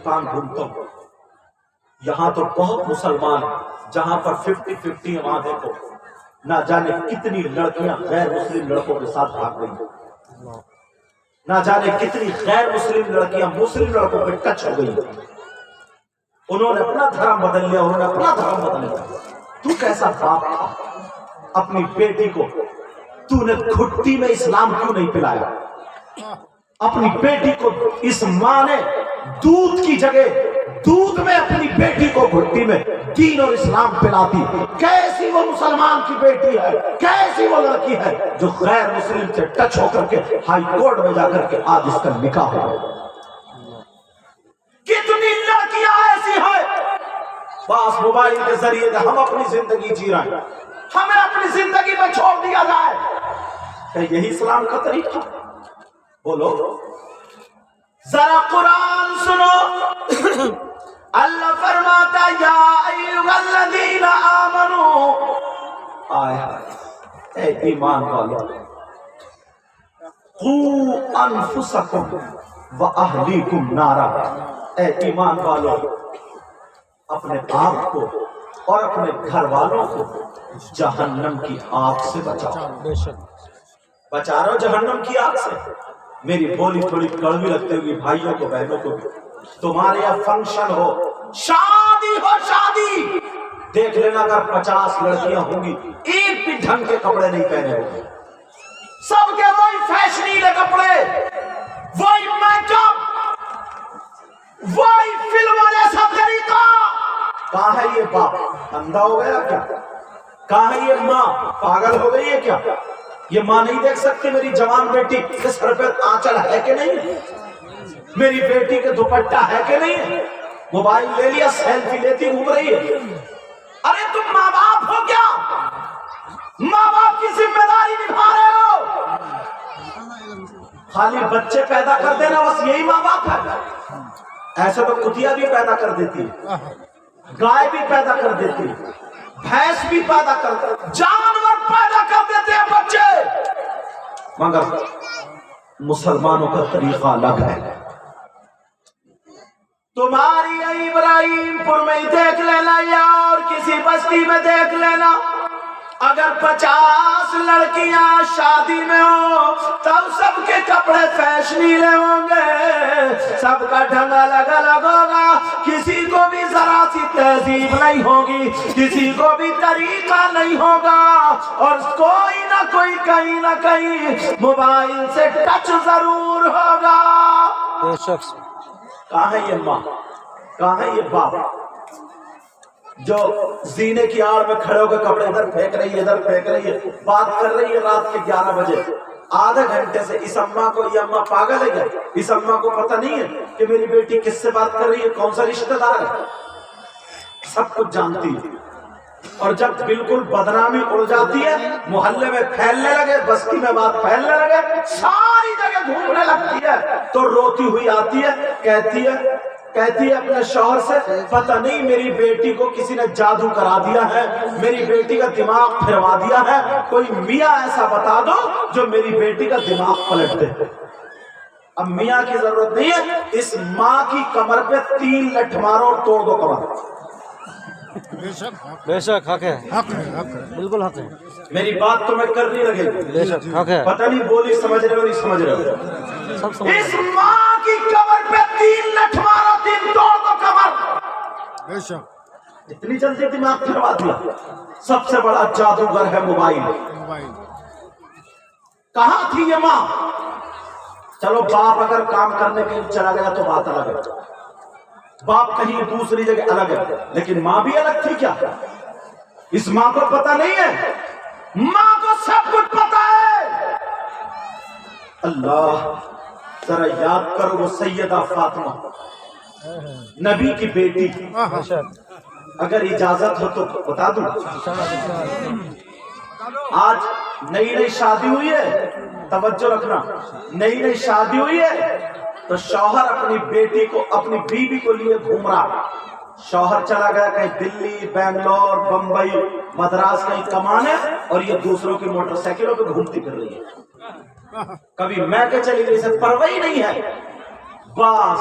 ہندوستان گھومتا ہوں، یہاں تو بہت مسلمان ہیں، جہاں پر 50-50 ہے وہاں دیکھو نہ جانے کتنی لڑکیاں غیر مسلم لڑکوں کے ساتھ بھاگ رہی ہیں، نہ جانے کتنی غیر مسلم لڑکیاں مسلم لڑکوں پہ ٹچ ہو گئی ہیں۔ انہوں نے اپنا دھرم بدل لیا، انہوں نے اپنا دھرم بدل لیا۔ تو کیسا باپ تھا؟ اپنی بیٹی کو تو نے گھٹی میں اسلام کیوں نہیں پلایا؟ اپنی بیٹی کو اس ماں نے دودھ کی جگہ دودھ میں اپنی بیٹی کو گھٹی میں دین اور اسلام پلاتی۔ کیسی وہ مسلمان کی بیٹی ہے، کیسی وہ لڑکی ہے جو غیر مسلم سے ٹچ ہو کر کے ہائی کورٹ میں جا کر کے آج اس کا نکاح ہو گیا۔ کتنی لڑکیاں ایسی ہیں بس موبائل کے ذریعے ہم اپنی زندگی جی رہے ہیں، ہمیں اپنی زندگی میں چھوڑ دیا جائے۔ کہ یہی اسلام کا طریقہ؟ بولو ذرا قرآن سنو، اللہ فرماتا یا ایھا الذین آمنو، اے ایمان والو، قوا انفسکم واہلیکم نارا، اے ایمان والو اپنے آپ کو اور اپنے گھر والوں کو جہنم کی آگ سے بچاؤ۔ بچا رہو جہنم کی آگ سے۔ میری بولی تھوڑی کڑوی لگتی ہوگی بھائیوں کو بہنوں کو بھی، تمہارے یہاں فنکشن ہو، شادی ہو، شادی دیکھ لینا، اگر 50 لڑکیاں ہوں گی ایک بھی ڈھنگ کے کپڑے نہیں پہنے ہوگی، سب کے وہی فیشنیلے کپڑے، وہی میک اپ، وہی فلموں جیسا طریقہ۔ کہاں ہے یہ باپ؟ اندھا ہو گیا کیا؟ کہاں ہے یہ ماں؟ پاگل ہو گئی ہے کیا؟ یہ ماں نہیں دیکھ سکتی میری جوان بیٹی کے سر پہ آنچل ہے کہ نہیں، میری بیٹی کے دوپٹہ ہے کہ نہیں؟ موبائل لے لیا، سیلفی لیتی گھوم رہی ہے۔ ارے تم ماں باپ ہو کیا؟ ماں باپ کی ذمہ داری نبھا رہے ہو؟ خالی بچے پیدا کر دینا بس یہی ماں باپ ہے؟ ایسے تو کتیا بھی پیدا کر دیتی ہے، گائے بھی پیدا کر دیتی ہے، بھینس بھی پیدا کر دیتی ہے، جانور پیدا کر دیتے ہیں بچے، مگر مسلمانوں کا طریقہ الگ ہے۔ تمہاری ابراہیم پور میں دیکھ لینا یا اور کسی بستی میں دیکھ لینا، اگر 50 لڑکیاں شادی میں ہو تب سب کے کپڑے فیشنیلے ہوں گے، سب کا ڈھنگ الگ الگ ہوگا، کسی کو بھی ذرا سی تہذیب نہیں ہوگی، کسی کو بھی طریقہ نہیں ہوگا، اور کوئی نہ کوئی کہیں نہ کہیں موبائل سے ٹچ ضرور ہوگا۔ کہاں ہے یہ ماں؟ کہاں ہے یہ باپ جو زینے کی آڑ میں کھڑے ہو کے کپڑے ادھر پھینک رہی ہے ادھر پھینک رہی ہے، بات کر رہی ہے رات کے 11 بجے، آدھے گھنٹے سے اس اماں کو، یہ اماں پاگل ہے کیا؟ اس اماں کو پتہ نہیں ہے کہ میری بیٹی کس سے بات کر رہی ہے، کون سا رشتہ دار ہے؟ سب کچھ جانتی ہے، اور جب بالکل بدنامی اڑ جاتی ہے، محلے میں پھیلنے لگے، بستی میں بات پھیلنے لگے، ساری جگہ گھومنے لگتی ہے، تو روتی ہوئی آتی ہے، کہتی ہے اپنے شوہر سے، پتہ نہیں میری بیٹی کو کسی نے جادو کرا دیا ہے، میری بیٹی کا دماغ پھروا دیا ہے، کوئی میاں ایسا بتا دو جو میری بیٹی کا دماغ پلٹ دے۔ اب میاں کی ضرورت نہیں ہے، اس ماں کی کمر پہ 3 لٹھ مارو اور توڑ دو کمر۔ بے شک حق ہے، بالکل حق ہے، میری بات تو میں کرنی لگے گی، بے شک حق ہے، پتہ نہیں بولی سمجھ رہے ہو نہیں سمجھ رہے ہو؟ سب سمجھ اس ماں کی کمر پہ 3 لٹھ مارو، 3 توڑ دو کمر۔ بے شک اتنی جلدی دماغ پھروا دیا۔ سب سے بڑا جادوگر ہے موبائل۔ کہاں تھی یہ ماں؟ چلو باپ اگر کام کرنے کے لیے چلا گیا تو بات الگ ہے، باپ کہیں دوسری جگہ الگ ہے، لیکن ماں بھی الگ تھی کیا؟ اس ماں کو پتہ نہیں ہے؟ ماں کو سب کچھ پتہ ہے۔ اللہ ذرا یاد کرو وہ سیدہ فاطمہ نبی کی بیٹی، اگر اجازت ہو تو بتا دوں، آج نئی شادی ہوئی ہے، توجہ رکھنا، نئی شادی ہوئی ہے تو شوہر اپنی بیٹی کو، اپنی بیوی کو لیے گھوم رہا، شوہر چلا گیا کہیں دلی، بنگلور، بمبئی، مدراس کہیں کمانے، اور یہ دوسروں کی موٹر سائیکلوں پہ گھومتی پھر رہی ہے، کبھی میں کہ چلی گئی سے پرواہ نہیں ہے، بس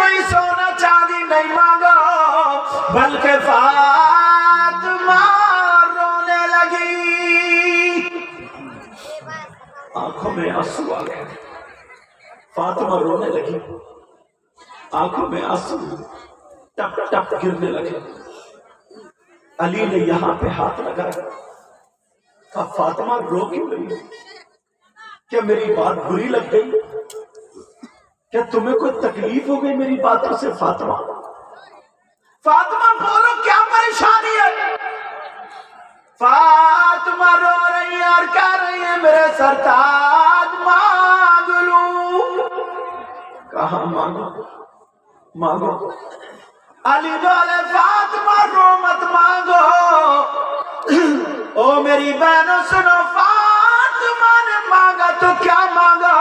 کوئی سونا چاندی نہیں مانگا، بلکہ فاطمہ رونے لگی، آنکھوں میں آنسو آ گئے، فاطمہ رونے لگی، آنکھوں میں آنسو ٹپ ٹپ گرنے لگے۔ علی نے یہاں پہ ہاتھ لگایا، کہا فاطمہ رو کیوں رہی؟ کیا میری بات بری لگ گئی؟ کیا تمہیں کوئی تکلیف ہو گئی میری باتوں سے؟ فاطمہ بولو کیا پریشانی ہے؟ فاطمہ رو رہی ہے اور کہہ رہی ہے میرے سرتاج مانگ لوں۔ کہاں مانگو۔ علی بولے فاطمہ رو مت مانگو، او میری بہنوں سنو، فاطمہ نے مانگا تو کیا مانگا؟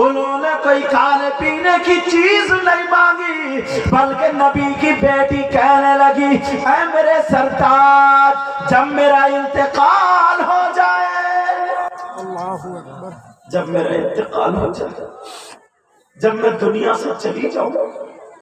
انہوں نے کوئی کھانے پینے کی چیز نہیں مانگی، بلکہ نبی کی بیٹی کہنے لگی اے میرے سرتاج جب میرا انتقال ہو جائے، اللہ اکبر، جب میرا انتقال ہو جائے، جب میں دنیا سے چلی جاؤں،